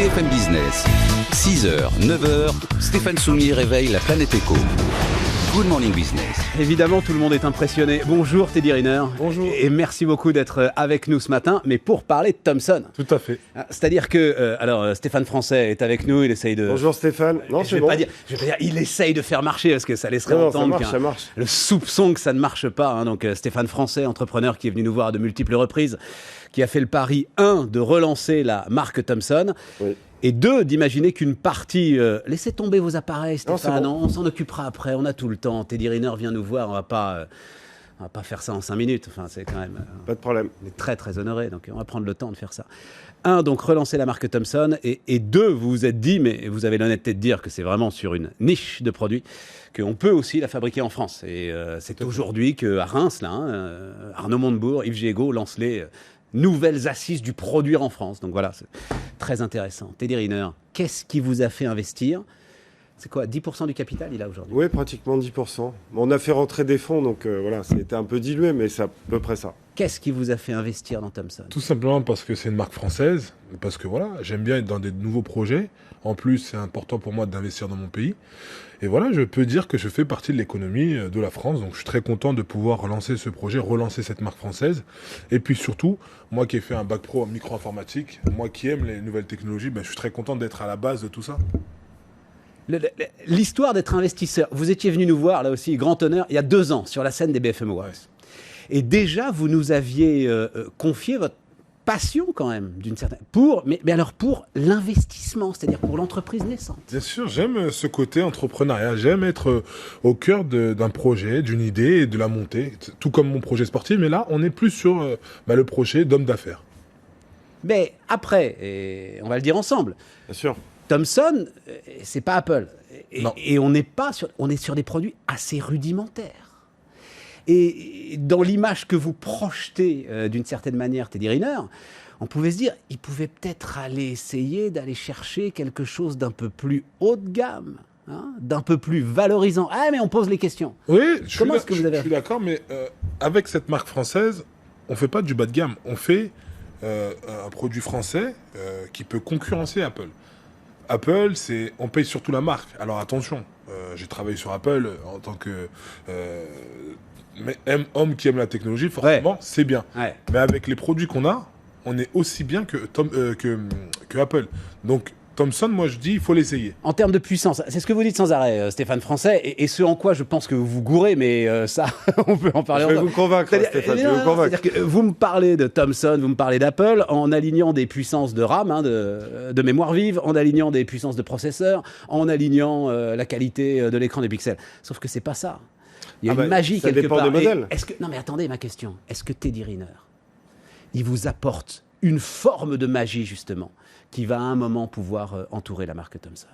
BFM Business, 6h, 9h, Stéphane Soumier réveille la planète éco. Good Morning Business. Évidemment, tout le monde est impressionné. Bonjour Teddy Riner. Bonjour. Et merci beaucoup d'être avec nous ce matin, mais pour parler de Thomson. Tout à fait. C'est-à-dire que, Stéphane Français est avec nous, il essaye de... Bonjour Stéphane. Non, je vais pas dire, il essaye de faire marcher, parce que ça laisserait entendre ça marche. le soupçon que ça ne marche pas. Hein. Donc Stéphane Français, entrepreneur qui est venu nous voir à de multiples reprises, qui a fait le pari, 1, de relancer la marque Thomson. Oui. Et 2, d'imaginer qu'une partie... laissez tomber vos appareils, Stéphane, non, on s'en occupera après, on a tout le temps. Teddy Riner vient nous voir, on va pas faire ça en 5 minutes. Enfin, c'est quand même... pas de problème. On est très, très honorés, donc on va prendre le temps de faire ça. 1, donc relancer la marque Thomson. Et 2, vous vous êtes dit, mais vous avez l'honnêteté de dire que c'est vraiment sur une niche de produits, qu'on peut aussi la fabriquer en France. Et c'est aujourd'hui qu'à Reims, là, Arnaud Montebourg, Yves Giego lancent les... nouvelles assises du produire en France. Donc voilà, c'est très intéressant. Teddy Riner, qu'est-ce qui vous a fait investir ? C'est quoi, 10% du capital il a aujourd'hui ? Oui, pratiquement 10%. On a fait rentrer des fonds, donc voilà, c'était un peu dilué, mais c'est à peu près ça. Qu'est-ce qui vous a fait investir dans Thomson ? Tout simplement parce que c'est une marque française, parce que voilà, j'aime bien être dans des nouveaux projets. En plus, c'est important pour moi d'investir dans mon pays. Et voilà, je peux dire que je fais partie de l'économie de la France, donc je suis très content de pouvoir relancer ce projet, relancer cette marque française. Et puis surtout, moi qui ai fait un bac pro en micro-informatique, moi qui aime les nouvelles technologies, je suis très content d'être à la base de tout ça. L'histoire d'être investisseur, vous étiez venu nous voir, là aussi, grand honneur, il y a 2 ans, sur la scène des BFM Awards. Ouais. Et déjà, vous nous aviez confié votre passion quand même, d'une certaine... Mais alors pour l'investissement, c'est-à-dire pour l'entreprise naissante. Bien sûr, j'aime ce côté entrepreneuriat, j'aime être au cœur d'un projet, d'une idée et de la monter, tout comme mon projet sportif, mais là, on est plus sur le projet d'homme d'affaires. Mais après, et on va le dire ensemble, bien sûr. Thomson, c'est pas Apple. Et on est sur des produits assez rudimentaires. Et dans l'image que vous projetez d'une certaine manière, Teddy Riner, on pouvait se dire, il pouvait peut-être aller essayer d'aller chercher quelque chose d'un peu plus haut de gamme, d'un peu plus valorisant. Ah, mais on pose les questions. Oui, je suis d'accord, mais avec cette marque française, on ne fait pas du bas de gamme. On fait un produit français qui peut concurrencer Apple. Apple, on paye surtout la marque. Alors attention, j'ai travaillé sur Apple en tant que... homme qui aime la technologie, forcément, c'est bien. Ouais. Mais avec les produits qu'on a, on est aussi bien que Apple. Donc, Thomson, moi, je dis, il faut l'essayer. En termes de puissance, c'est ce que vous dites sans arrêt, Stéphane Français, et ce en quoi je pense que vous vous gourrez, mais ça, on peut en parler. Je vais vous convaincre, Stéphane, je vais vous convaincre. C'est-à-dire que vous me parlez de Thomson, vous me parlez d'Apple, en alignant des puissances de RAM, de mémoire vive, en alignant des puissances de processeur, en alignant la qualité de l'écran des pixels. Sauf que c'est pas ça. Il y a une magie quelque part. Ça dépend des modèles. Non mais attendez, ma question. Est-ce que Teddy Riner, il vous apporte une forme de magie justement, qui va à un moment pouvoir entourer la marque Thomson ?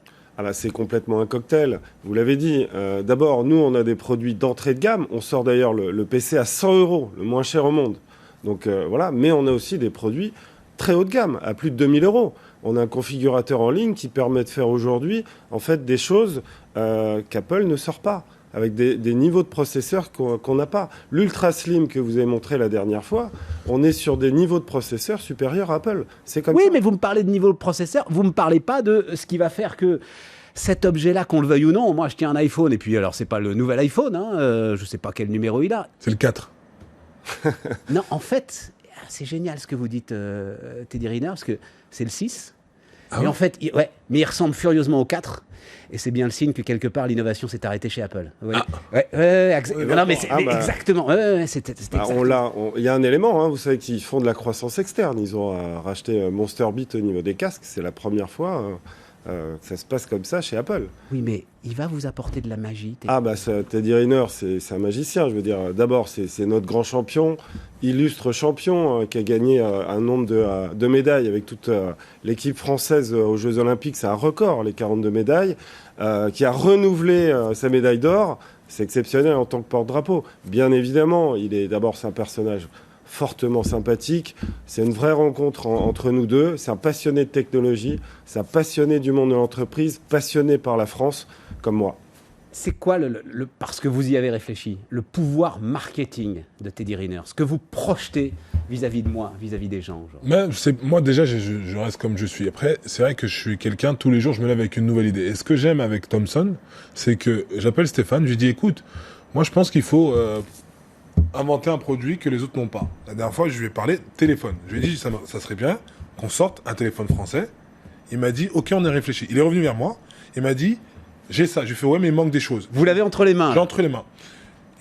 C'est complètement un cocktail. Vous l'avez dit. D'abord, nous, on a des produits d'entrée de gamme. On sort d'ailleurs le PC à 100 €, le moins cher au monde. Donc voilà. Mais on a aussi des produits très haut de gamme, à plus de 2000 €. On a un configurateur en ligne qui permet de faire aujourd'hui, en fait, des choses qu'Apple ne sort pas, avec des niveaux de processeurs qu'on n'a pas. L'Ultra Slim que vous avez montré la dernière fois, on est sur des niveaux de processeurs supérieurs à Apple. C'est comme ça. Oui, mais vous me parlez de niveau de processeur, vous ne me parlez pas de ce qui va faire que cet objet-là, qu'on le veuille ou non, moi je tiens un iPhone, et puis alors c'est pas le nouvel iPhone, je ne sais pas quel numéro il a. C'est le 4. Non, en fait, c'est génial ce que vous dites, Teddy Riner, parce que c'est le 6. Et en fait, mais il ressemble furieusement au 4. Et c'est bien le signe que quelque part l'innovation s'est arrêtée chez Apple. Exactement. Il y a un élément, vous savez qu'ils font de la croissance externe. Ils ont racheté Monster Beat au niveau des casques. C'est la première fois que ça se passe comme ça chez Apple. Oui, mais il va vous apporter de la magie. Teddy Riner, c'est un magicien. Je veux dire, d'abord, c'est notre grand champion, illustre champion, qui a gagné un nombre de médailles avec toute l'équipe française aux Jeux Olympiques. C'est un record, les 42 médailles, qui a renouvelé sa médaille d'or. C'est exceptionnel en tant que porte-drapeau. Bien évidemment, c'est un personnage fortement sympathique. C'est une vraie rencontre entre nous deux. C'est un passionné de technologie, c'est un passionné du monde de l'entreprise, passionné par la France, comme moi. C'est quoi, parce que vous y avez réfléchi, le pouvoir marketing de Teddy Riner, ce que vous projetez vis-à-vis de moi, vis-à-vis des gens? Moi, déjà, je reste comme je suis. Après, c'est vrai que je suis quelqu'un, tous les jours, je me lève avec une nouvelle idée. Et ce que j'aime avec Thomson, c'est que j'appelle Stéphane, je lui dis, écoute, moi, je pense qu'il faut inventer un produit que les autres n'ont pas. La dernière fois, je lui ai parlé téléphone. Je lui ai dit, ça serait bien qu'on sorte un téléphone français. Il m'a dit, ok, on est réfléchi. Il est revenu vers moi, il m'a dit, j'ai ça. Je lui ai fait, ouais, mais il manque des choses. Vous l'avez entre les mains. J'ai entre les mains.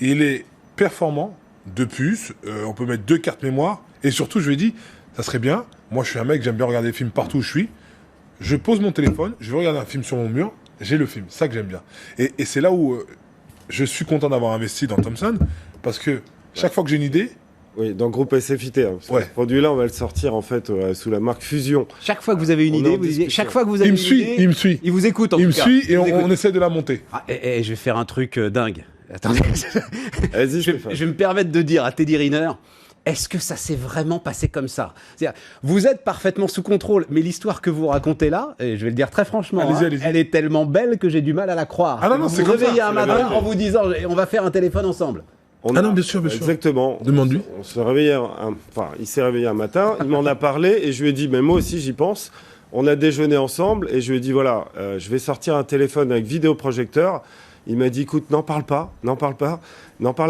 Il est performant, de puces, on peut mettre 2 cartes mémoire, et surtout, je lui ai dit, ça serait bien, moi je suis un mec, j'aime bien regarder des films partout où je suis, je pose mon téléphone, je veux regarder un film sur mon mur, j'ai le film, ça que j'aime bien. Et c'est là où je suis content d'avoir investi dans Thomson, parce que chaque fois que j'ai une idée... Oui, dans le groupe SFIT. Hein, ouais. Ce produit-là, on va le sortir en fait sous la marque Fusion. Chaque fois que vous avez une idée, vous disiez, chaque fois que vous avez il me suit. Il vous écoute en tout cas. Il me suit et on essaie de la monter. Ah, et je vais faire un truc dingue. Attendez. Vas-y, je vais me permettre de dire à Teddy Riner, est-ce que ça s'est vraiment passé comme ça? C'est-à-dire, vous êtes parfaitement sous contrôle, mais l'histoire que vous racontez là, et je vais le dire très franchement, allez-y. elle est tellement belle que j'ai du mal à la croire. Ah non, c'est vous comme ça. réveillez un matin en vous disant, on va faire un téléphone ensemble. Non, bien sûr. Exactement. Demande-lui. On se réveillait il s'est réveillé un matin, il m'en a parlé et je lui ai dit, mais moi aussi j'y pense. On a déjeuné ensemble et je lui ai dit, voilà, je vais sortir un téléphone avec vidéoprojecteur. Il m'a dit, écoute, n'en parle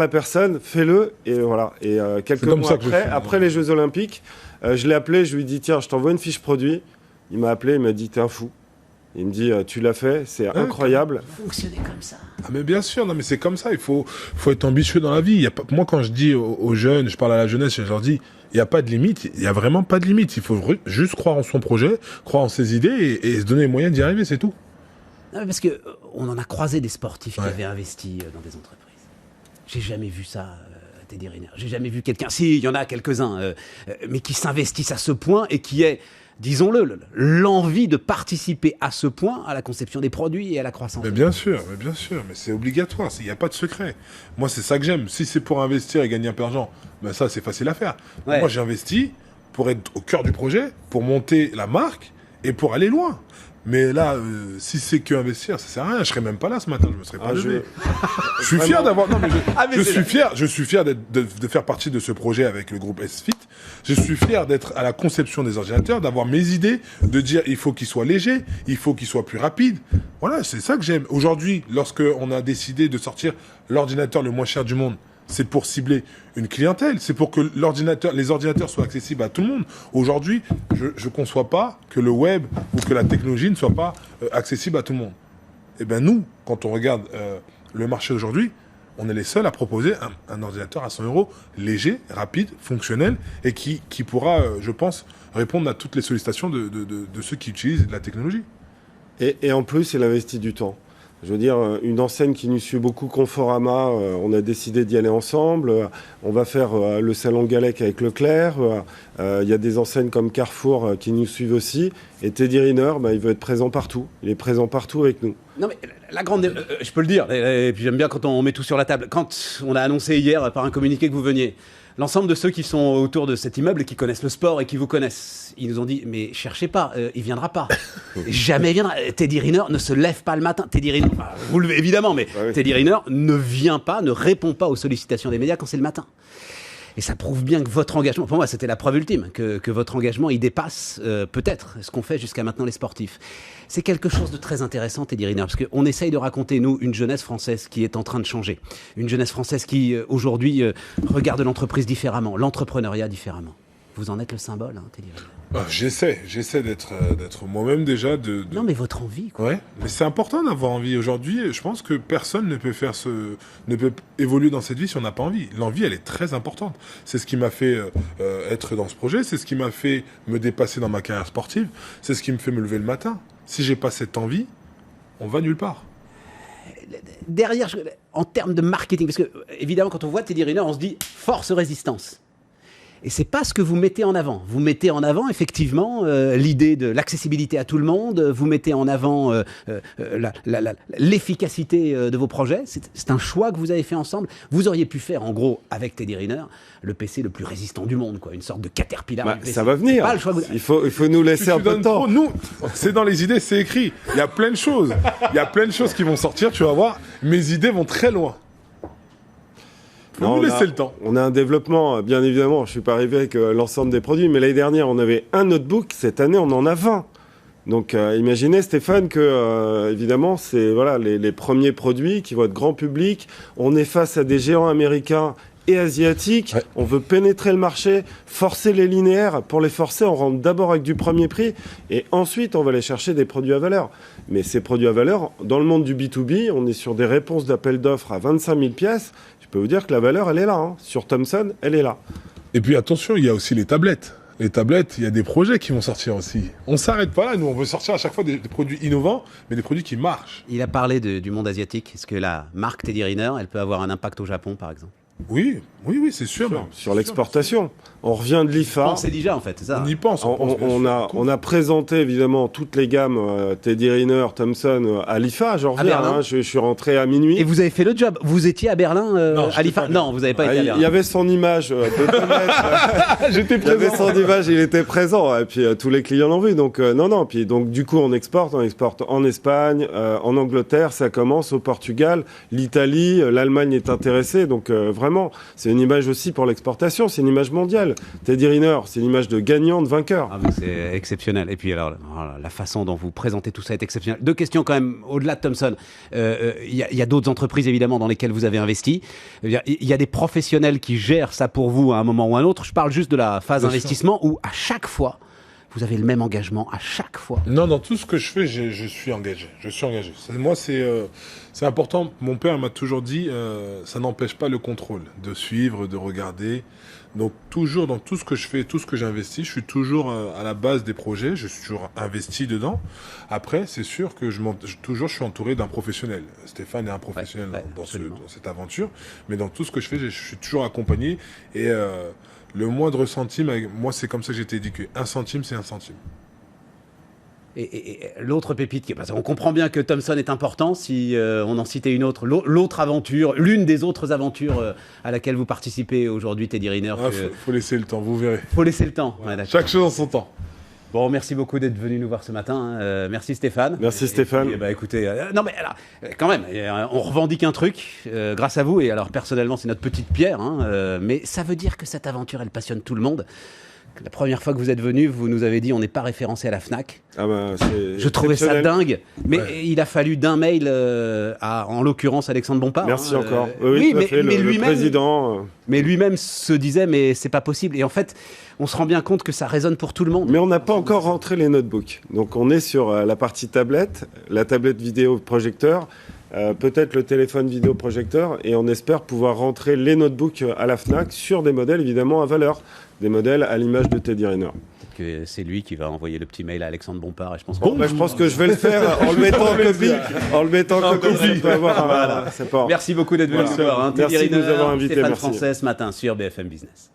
à personne, fais-le. Et voilà. Et quelques mois après les Jeux Olympiques, je l'ai appelé, je lui ai dit, tiens, je t'envoie une fiche produit. Il m'a appelé, il m'a dit, t'es un fou. Il me dit, tu l'as fait, c'est incroyable. Fonctionner comme ça. Ah mais bien sûr, non mais c'est comme ça, il faut être ambitieux dans la vie. Moi quand je dis aux jeunes, je parle à la jeunesse, je leur dis, il n'y a pas de limite, il n'y a vraiment pas de limite. Il faut juste croire en son projet, croire en ses idées et se donner les moyens d'y arriver, c'est tout. Non, mais parce que on en a croisé des sportifs qui avaient investi dans des entreprises. J'ai jamais vu ça, Teddy Riner. J'ai jamais vu quelqu'un, si, il y en a quelques-uns, mais qui s'investissent à ce point et qui est, disons-le, l'envie de participer à ce point à la conception des produits et à la croissance. Mais bien sûr, mais c'est obligatoire, il n'y a pas de secret. Moi, c'est ça que j'aime. Si c'est pour investir et gagner un peu d'argent, ben ça, c'est facile à faire. Ouais. Moi, j'ai investi pour être au cœur du projet, pour monter la marque et pour aller loin. Mais là, si c'est que investir, ça sert à rien. Je serais même pas là ce matin, je me serais pas levé. Je suis fier d'avoir. Non, mais je suis fier de faire partie de ce projet avec le groupe SFIT. Je suis fier d'être à la conception des ordinateurs, d'avoir mes idées, de dire il faut qu'ils soient légers, il faut qu'ils soient plus rapides. Voilà, c'est ça que j'aime. Aujourd'hui, lorsque on a décidé de sortir l'ordinateur le moins cher du monde, c'est pour cibler une clientèle, c'est pour que les ordinateurs soient accessibles à tout le monde. Aujourd'hui, je ne conçois pas que le web ou que la technologie ne soit pas accessible à tout le monde. Eh bien nous, quand on regarde le marché d'aujourd'hui, on est les seuls à proposer un ordinateur à 100 €, léger, rapide, fonctionnel, et qui pourra, je pense, répondre à toutes les sollicitations de ceux qui utilisent la technologie. Et en plus, il investit du temps. Je veux dire, une enseigne qui nous suit beaucoup, Conforama, on a décidé d'y aller ensemble. On va faire le salon Galec avec Leclerc. Il y a des enseignes comme Carrefour qui nous suivent aussi. Et Teddy Riner, il veut être présent partout. Il est présent partout avec nous. Non mais la grande... je peux le dire, et puis j'aime bien quand on met tout sur la table. Quand on a annoncé hier par un communiqué que vous veniez, l'ensemble de ceux qui sont autour de cet immeuble et qui connaissent le sport et qui vous connaissent, ils nous ont dit, mais cherchez pas, il viendra pas. Jamais il viendra. Teddy Riner ne se lève pas le matin. Teddy Riner, vous le évidemment, mais oui. Teddy Riner ne vient pas, ne répond pas aux sollicitations des médias quand c'est le matin. Et ça prouve bien que votre engagement, pour moi c'était la preuve ultime, que votre engagement il dépasse peut-être ce qu'on fait jusqu'à maintenant les sportifs. C'est quelque chose de très intéressant, Teddy Riner, parce qu'on essaye de raconter, nous, une jeunesse française qui est en train de changer. Une jeunesse française qui, aujourd'hui, regarde l'entreprise différemment, l'entrepreneuriat différemment. Vous en êtes le symbole, hein, Teddy Riner. J'essaie d'être moi-même déjà. Non, mais votre envie, quoi. Ouais, mais c'est important d'avoir envie. Aujourd'hui, je pense que personne ne peut évoluer dans cette vie si on n'a pas envie. L'envie, elle est très importante. C'est ce qui m'a fait être dans ce projet. C'est ce qui m'a fait me dépasser dans ma carrière sportive. C'est ce qui me fait me lever le matin. Si j'ai pas cette envie, on va nulle part. Derrière, en termes de marketing, parce que évidemment, quand on voit Teddy Riner, on se dit force résistance. Et c'est pas ce que vous mettez en avant. Vous mettez en avant effectivement l'idée de l'accessibilité à tout le monde. Vous mettez en avant l'efficacité de vos projets. C'est un choix que vous avez fait ensemble. Vous auriez pu faire en gros avec Teddy Riner le PC le plus résistant du monde, quoi, une sorte de caterpillar. Bah, du PC. ça va venir. Pas le choix que vous... Il faut nous laisser un peu de temps. Nous, c'est dans les idées, c'est écrit. Il y a plein de choses. Il y a plein de choses qui vont sortir, tu vas voir. Mes idées vont très loin. Faut nous laisser le temps. On a un développement, bien évidemment. Je suis pas arrivé avec l'ensemble des produits, mais l'année dernière, on avait un notebook. Cette année, on en a 20. Donc, imaginez, Stéphane, que évidemment, c'est voilà les premiers produits qui vont être grand public. On est face à des géants américains et asiatiques. Ouais. On veut pénétrer le marché, forcer les linéaires. Pour les forcer, on rentre d'abord avec du premier prix et ensuite, on va aller chercher des produits à valeur. Mais ces produits à valeur, dans le monde du B2B, on est sur des réponses d'appel d'offres à 25 000 pièces. Je peux vous dire que la valeur, elle est là. Hein. Sur Thomson, elle est là. Et puis attention, il y a aussi les tablettes. Les tablettes, il y a des projets qui vont sortir aussi. On s'arrête pas là, nous on veut sortir à chaque fois des produits innovants, mais des produits qui marchent. Il a parlé du monde asiatique. Est-ce que la marque Teddy Riner, elle peut avoir un impact au Japon, par exemple? Oui, c'est sûr. Sur l'exportation. On revient de l'IFA. On sait déjà, en fait, c'est ça. On y pense. On a présenté évidemment toutes les gammes Teddy Riner, Thomson à l'IFA. J'en reviens, Berlin. je suis rentré à minuit. Et vous avez fait le job. Vous étiez à Berlin Non, à l'IFA? Non, vous n'avez pas été à Berlin. Il y avait son image de 2 mètres. J'étais Il y avait présent. son image, il était présent. Et puis tous les clients l'ont vu. Donc non. Puis donc du coup on exporte en Espagne, en Angleterre, ça commence au Portugal, l'Italie, l'Allemagne est intéressée. Donc vraiment, c'est une image aussi pour l'exportation. C'est une image mondiale. Teddy Riner, c'est une image de gagnant, de vainqueur. Ah, mais c'est exceptionnel. Et puis alors, voilà, la façon dont vous présentez tout ça est exceptionnelle. Deux questions quand même, au-delà de Thomson. Il y a d'autres entreprises évidemment dans lesquelles vous avez investi. Il y a des professionnels qui gèrent ça pour vous à un moment ou à un autre. Je parle juste de la phase Bien investissement où à chaque fois, vous avez le même engagement à chaque fois. Non, dans tout ce que je fais, je suis engagé. Moi, c'est important. Mon père m'a toujours dit, ça n'empêche pas le contrôle, de suivre, de regarder. Donc, toujours, dans tout ce que je fais, tout ce que j'investis, je suis toujours à la base des projets, je suis toujours investi dedans. Après, c'est sûr que je suis entouré d'un professionnel. Stéphane est un professionnel dans cette aventure. Mais dans tout ce que je fais, je suis toujours accompagné. Et le moindre centime, moi, c'est comme ça que j'ai été éduqué. 1 centime, c'est 1 centime. Et l'autre pépite, parce qu'on comprend bien que Thomson est important, si on en citait une autre, l'autre aventure, l'une des autres aventures à laquelle vous participez aujourd'hui, Teddy Riner. Faut laisser le temps, vous verrez. Faut laisser le temps. Ouais, Chaque chose en son temps. Bon, merci beaucoup d'être venu nous voir ce matin. Merci Stéphane. Merci Stéphane. Et puis, écoutez, non mais alors, quand même, on revendique un truc grâce à vous. Et alors personnellement, c'est notre petite pierre, hein, mais ça veut dire que cette aventure, elle passionne tout le monde. La première fois que vous êtes venu, vous nous avez dit on n'est pas référencé à la Fnac. Ah bah, Je trouvais ça dingue, mais il a fallu d'un mail en l'occurrence Alexandre Bompard. Merci encore. Oui, mais le président. Mais lui-même se disait mais c'est pas possible. Et en fait, on se rend bien compte que ça résonne pour tout le monde. Mais on n'a pas encore rentré les notebooks. Donc on est sur la partie tablette, la tablette vidéo projecteur, peut-être le téléphone vidéo projecteur, et on espère pouvoir rentrer les notebooks à la Fnac sur des modèles évidemment à valeur, des modèles à l'image de Teddy Riner. Que c'est lui qui va envoyer le petit mail à Alexandre Bompard et je pense je pense que je vais le faire en le mettant en copie. En le mettant en copie, ça peut avoir un support. Merci beaucoup d'être venu nous voir. Merci de nous avoir invités. Stéphane Merci. Français ce matin sur BFM Business.